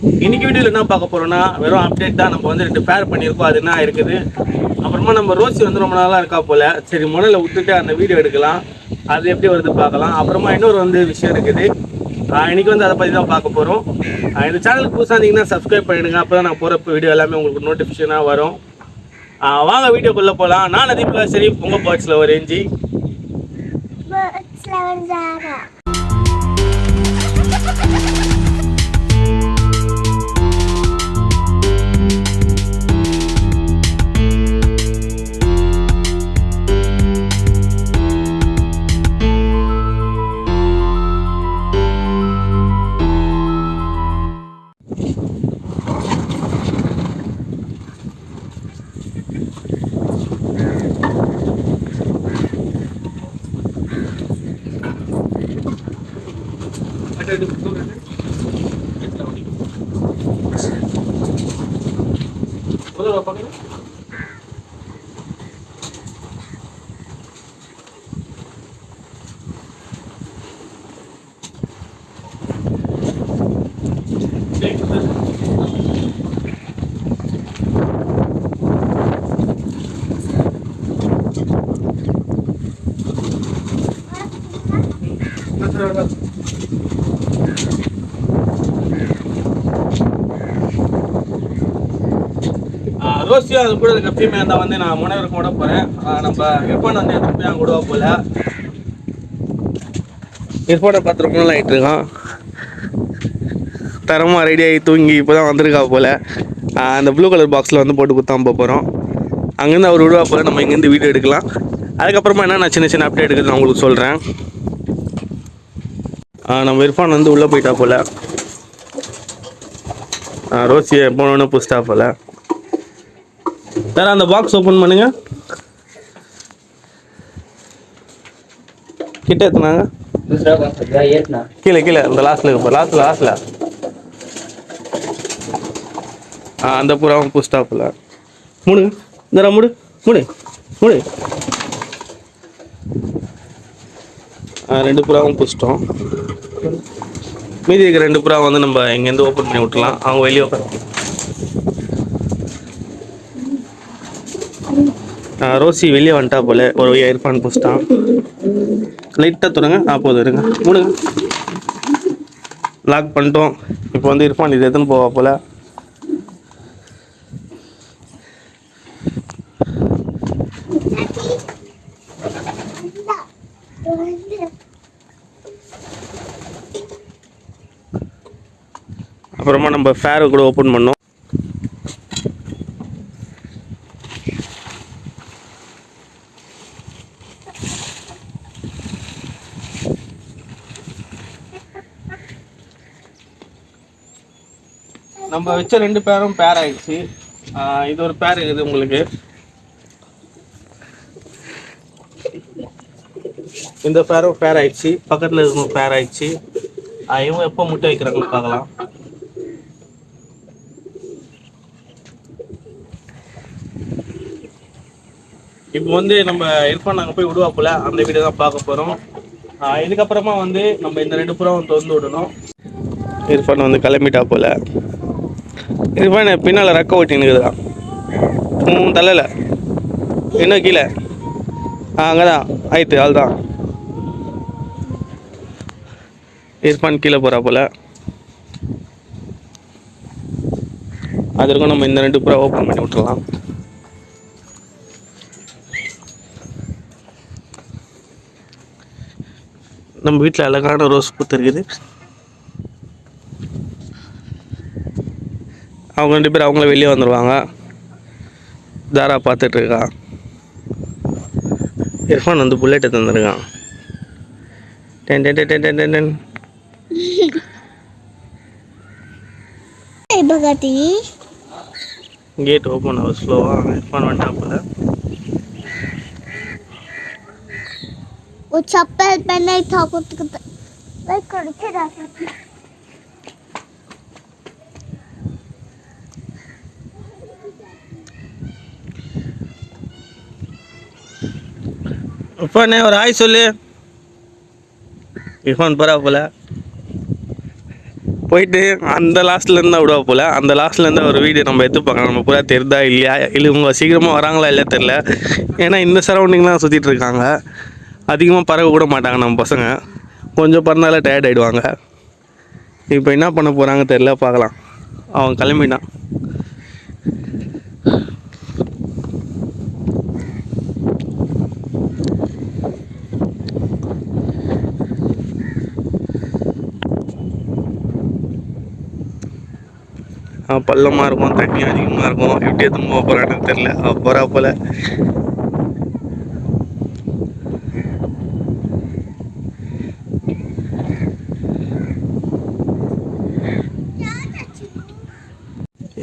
இன்னைக்கு வீடியோவில் என்ன பார்க்க போகிறோம்னா வெறும் அப்டேட் தான். நம்ம வந்து 2 பேர் பண்ணியிருக்கோம், அது என்ன இருக்குது. அப்புறமா நம்ம ரோசி வந்து ரொம்ப நாளாக இருக்கா போல், சரி முதல்ல விட்டுட்டு அந்த வீடியோ எடுக்கலாம், அது எப்படி வருது பார்க்கலாம். அப்புறமா இன்னொரு வந்து விஷயம் இருக்குது, இன்னைக்கு வந்து அதை பற்றி தான் பார்க்க போகிறோம். இந்த சேனலுக்கு புதுசாக இருந்தீங்கன்னா சப்ஸ்கிரைப் பண்ணிடுங்க, அப்போ தான் நான் போகிற வீடியோ எல்லாமே உங்களுக்கு நோட்டிஃபிகேஷனாக வரும். வாங்க வீடியோக்குள்ளே போகலாம். நான் அதே சரி உங்கள் பேர்ட்ஸில் ஒரு இஞ்சி ரோசியும் அது கூட இருக்க ஃபீமேல் தான் வந்து நான் முனைவருக்கு கூட போகிறேன். நம்ம ஹெட்ஃபோன் வந்து எடுத்துகிட்டு போய் கூட போல ஹெட்ஃபோனை 10 ரூபாய் ஆகிட்டு இருக்கான். தரமாக ரெடியாகி தூங்கி இப்போ தான் வந்திருக்கா போல். அந்த ப்ளூ கலர் பாக்ஸில் வந்து போட்டு கொடுத்தா போகிறோம். அங்கேருந்து அவர் விடுவா போல், நம்ம இங்கேருந்து வீடியோ எடுக்கலாம். அதுக்கப்புறமா என்ன நான் சின்ன அப்டேட் எடுக்கிறது நான் உங்களுக்கு சொல்கிறேன். நம்ம இர்ஃபான் வந்து உள்ளே போயிட்டா போல், ரோசியை போனோன்னு புஷ்டா போல். சார் அந்த பாக்ஸ் ஓப்பன் பண்ணுங்க, கிட்ட எத்துனாங்க கீழே அந்த லாஸ்ட்ல இருப்போம், லாஸ்ட்ல அந்த புறாவும் புஷ்டா போல். மூடுங்க இந்த மூடு மூடு மூடு. 2 புறாவும் புஷ்டோம். மீதி இருக்க 2 புறா வந்து நம்ம இங்கேருந்து ஓப்பன் பண்ணி விட்டுலாம், அவங்க வெளியே உட்கார. ரோசி வெளியே வந்துட்டா போல, ஒரு இயர்ஃபான் புஷ்டான். லைட்டாக தொடங்க போதும் இருங்க, மூடுங்க. லாக் பண்ணிட்டோம். இப்போ வந்து இர்ஃபான் இது எதுன்னு போவா போல. அப்புறமா நம்ம ஃபேரை கூட ஓப்பன் பண்ணோம். நம்ம வச்ச 2 பேரும் பேர் ஆயிடுச்சு. இது ஒரு பேர் இருக்குது உங்களுக்கு. இந்த பேரும் பேர் ஆயிடுச்சு, பக்கத்தில் இருக்க பேர் ஆயிடுச்சு. இவங்க எப்போ முட்டை வைக்கிறாங்கன்னு பார்க்கலாம். இப்போ வந்து நம்ம இர்ஃபான் நாங்கள் போய் விடுவா போல, அந்த வீடியோ தான் பார்க்க போகிறோம். இதுக்கப்புறமா வந்து நம்ம இந்த 2 புறாவும் திறந்து விடணும். இர்ஃபான் வந்து கிளம்பிட்டா போல. இர்ஃபான் பின்னால் ரெக்க ஓட்டின்னுக்குதுதான், தலையில் இன்னும் கீழே. அங்கே தான் ஆயிடுத்து, ஆள் தான். இர்ஃபான் கீழே போகிறா போல். அதற்கும் நம்ம இந்த 2 புறா ஓப்பன் பண்ணி விட்டுடலாம். நம்ம வீட்டில் அழகான ரோஸ் பூத்து இருக்குது. அவங்க 2 பேர் அவங்கள வெளியே வந்துடுவாங்க. தாரா பார்த்துட்ருக்கா. இர்ஃபான் வந்து புல்லெட்டை தந்துருக்கான். Ten ten ten ten ten ten. Gate open ஆகும் ஸ்லோவாக. இர்ஃபான் வந்துட்டா போல. वो चप्पल पहने था कुछ लाइक करके रखा था. இர்ஃபானே ஒரு ஹாய் சொல்லு. இர்ஃபான் போறா போல. போயிட்டு அந்த லாஸ்ட்லேருந்து தான் விடுவா போல். அந்த லாஸ்ட்லேருந்து ஒரு வீடியோ நம்ம எடுத்து பார்க்கலாம். நம்ம பூரா தெரிதா இல்லையா, இல்லை இவங்க சீக்கிரமாக வராங்களா இல்லையா தெரில. ஏன்னா இந்த சரௌண்டிங்லாம் சுற்றிட்டு இருக்காங்க. அதிகமாக பறக்க கூட மாட்டாங்க நம்ம பசங்க. கொஞ்சம் பறந்தாலே டயர்ட் ஆகிடுவாங்க. இப்போ என்ன பண்ண போகிறாங்க தெரில, பார்க்கலாம். அவன் கிளம்பிட்டான். பள்ளமாக இருக்கும், தண்ணி அதிகமாக இருக்கும். எப்படி எதுவும் போக போகிறான்னு தெரில. போகிறா போல்.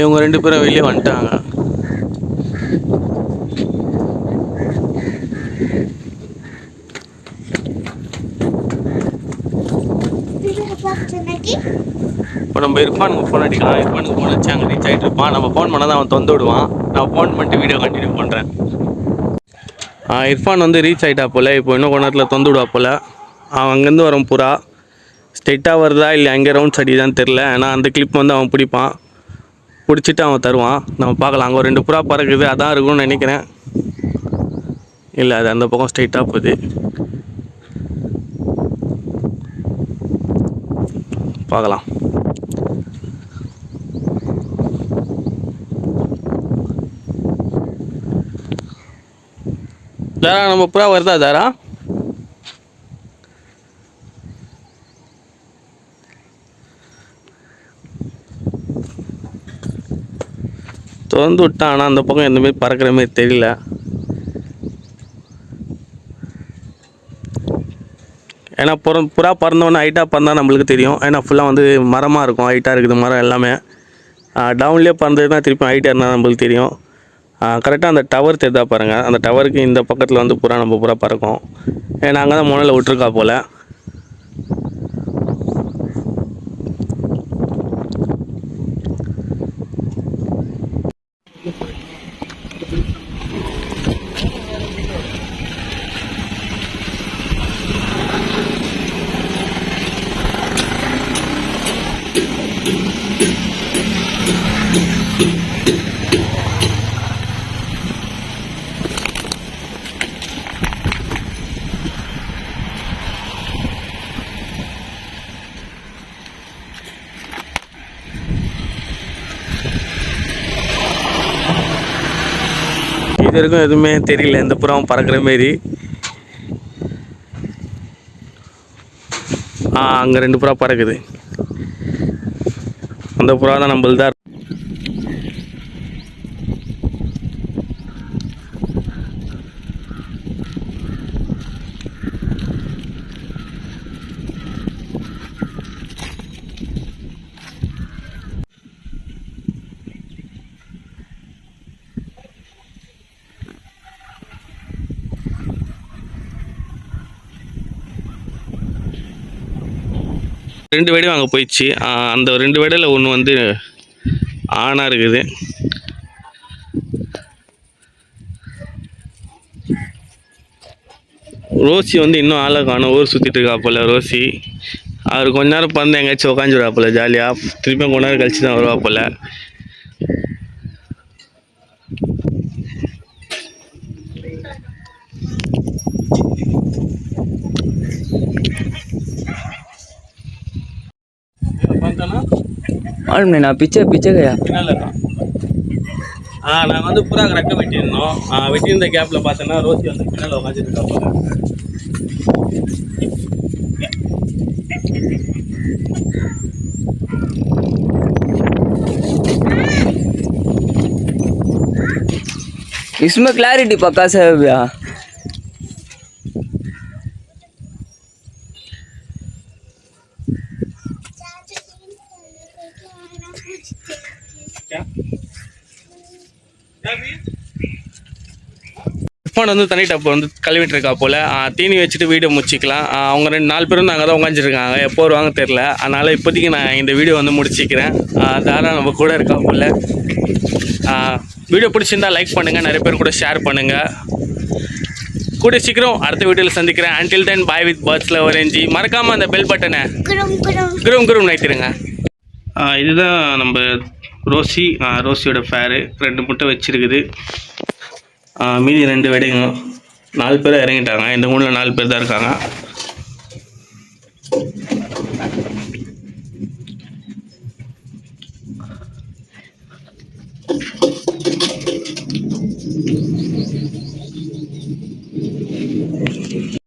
இவங்க 2 பேரும் வெளியே வந்துட்டாங்க. இப்போ நம்ம இர்ஃபானுக்கு ஃபோன் அடிக்கலாம். இர்ஃபானுக்கு ஃபோன் அடிச்சு அங்கே ரீச் ஆகிட்டு இருப்பான். நம்ம ஃபோன் பண்ணால் தான் அவன் தொந்து விடுவான். நான் ஃபோன் பண்ணிட்டு வீடியோ கண்டினியூ பண்ணுறேன். இர்ஃபான் வந்து ரீச் ஆகிட்டா போல். இப்போ இன்னும் கொஞ்ச நேரத்தில் தொந்து விடுவா போல். அவன் அங்கேருந்து வரும் புறா ஸ்ட்ரெயிட்டாக வருதா இல்லை அங்கே ரவுண்ட்ஸ் அடிதான்னு தெரில. ஏன்னா அந்த கிளிப் வந்து அவன் பிடிப்பான். பிடிச்சிட்டு அவன் தருவான். நம்ம பார்க்கலாம். அங்கே ஒரு 2 புறா பறக்குது, அதான் இருக்கும்னு நினைக்கிறேன். இல்லை, அது அந்த பக்கம் ஸ்ட்ரெயிட்டாக போகுது. பார்க்கலாம். தாரா, நம்ம புறா வருதா தாரா? திறந்து விட்டான். ஆனால் அந்த பக்கம் எந்த மாதிரி பறக்கிற மாதிரி தெரியல. ஏன்னா புறா பறந்தவொன்னே ஹைட்டாக பறந்தால் நம்மளுக்கு தெரியும். ஏன்னா ஃபுல்லாக வந்து மரமாக இருக்கும். ஹைட்டாக இருக்குது மரம் எல்லாமே. டவுன்லேயே பறந்ததுன்னா திருப்பி ஹைட்டாக இருந்தால் நம்மளுக்கு தெரியும். கரெக்டாக அந்த டவர் தெரிதா பாருங்கள். அந்த டவருக்கு இந்த பக்கத்தில் வந்து நம்ம புறா பறக்கும். ஏன்னா அங்கே தான் முனையில் விட்டுருக்கா போல். இது வரைக்கும் எதுவுமே தெரியல இந்த புறாவும் பறக்கிற மாரி. அங்கே 2 புறா பறக்குது. அந்த புறா தான் நம்மள்தான். ரெண்டு வேடையும் அங்கே போயிடுச்சு. அந்த 2 வேடையில் ஒன்று வந்து ஆணாக இருக்குது. ரோசி வந்து இன்னும் ஆளை காணும். ஊர் சுற்றிட்டு இருக்கா போல் ரோசி. அவர் கொஞ்ச நேரம் பறந்து எங்கேயாச்சும் உட்காந்துருவா போல் ஜாலியாக. திருப்பியும் கொஞ்ச நேரம் கழிச்சு தான் வருவா போல். நான் பிச்சை கையா நாங்கள் வந்து புறா ரெக்க வெட்டியிருந்தோம். வெட்டியிருந்த கேப்பில் பார்த்தோன்னா ரோசி வந்து பின்னால் உட்காந்துட்டு இருக்கா போல. इसमें क्लैरिटी पक्का से है भैया। இர்ஃபான் வந்து தனி டப்பு வந்து கழுவிட்டு இருக்கா போல். தீனி வச்சுட்டு வீடியோ முடிச்சிக்கலாம். அவங்க 4 பேரும் அங்கே தான் உட்காந்துருக்காங்க. எப்போ வருவாங்க தெரில. அதனால் இப்போதைக்கு நான் இந்த வீடியோ வந்து முடிச்சிக்கிறேன். தாரா நம்ம கூட இருக்கா போல். வீடியோ பிடிச்சிருந்தா லைக் பண்ணுங்கள், நிறைய பேர் கூட ஷேர் பண்ணுங்கள். கூட சீக்கிரம் அடுத்த வீடியோவில் சந்திக்கிறேன். Until then bye with birds lover NG. மறக்காமல் அந்த பெல் பட்டனை குரும் குரும் நைத்திருங்க. இதுதான் நம்ம ரோசியோட ஃபேரு. 2 முட்டை வச்சிருக்குது. மீதி 2 வெடிங்க. 4 பேர் இறங்கிட்டாங்க. இந்த மூணில் 4 பேர் தான் இருக்காங்க.